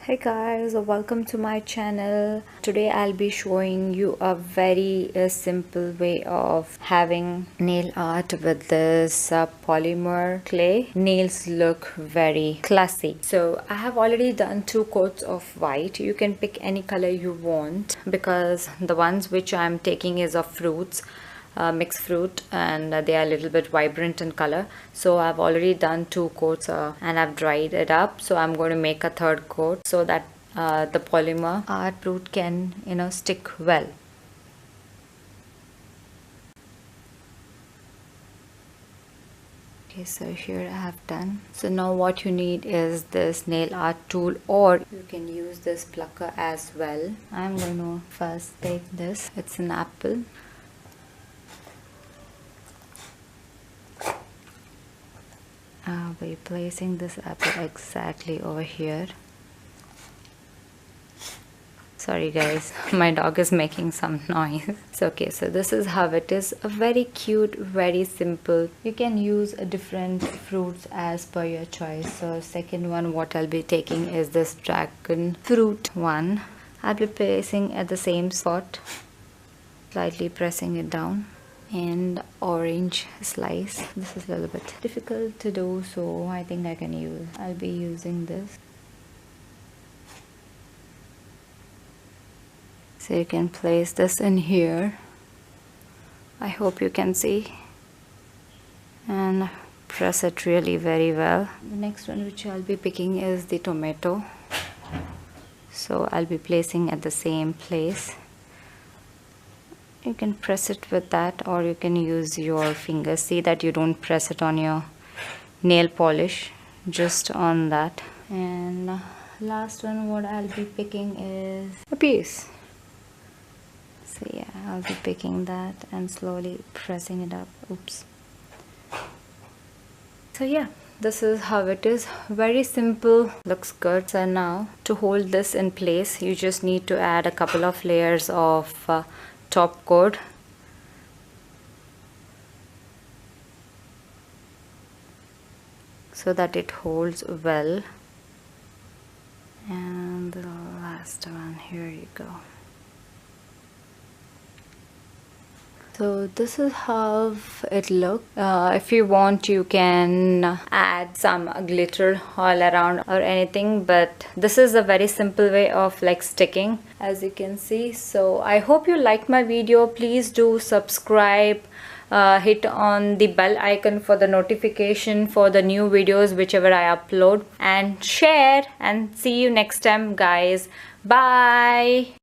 Hey guys, welcome to my channel. Today I'll be showing you a very simple way of having nail art with this polymer clay. Nails look very classy. So I have already done 2 coats of white. You can pick any color you want because the ones which I'm taking is of fruits. Mixed fruit, and they are a little bit vibrant in color. So I've already done 2 coats and I've dried it up. So I'm going to make a 3rd coat so that the polymer art fruit can stick well. Okay, so here I have done. So now what you need is this nail art tool, or you can use this plucker as well. I'm going to first take this. It's an apple. I'll be placing this apple exactly over here. Sorry guys, my dog is making some noise. So okay, so this is how it is. A very cute, very simple. You can use different fruits as per your choice. So second one what I'll be taking is this dragon fruit one. I'll be placing at the same spot, slightly pressing it down. And orange slice. This is a little bit difficult to do, so I think I'll be using this. So you can place this in here. I hope you can see, and press it really very well. The next one which I'll be picking is the tomato, so I'll be placing at the same place. You can press it with that, or you can use your fingers. See that you don't press it on your nail polish, just on that. And last one what I'll be picking is a piece. So yeah, I'll be picking that and slowly pressing it up. Oops. So yeah, this is how it is. Very simple, looks good. So now to hold this in place, you just need to add a couple of layers of top coat. So that it holds well. And the last one, here you go. So this is how it looks. If you want, you can add some glitter all around or anything, but this is a very simple way of like sticking, as you can see. So I hope you liked my video. Please do subscribe, hit on the bell icon for the notification for the new videos whichever I upload, and share, and see you next time guys. Bye.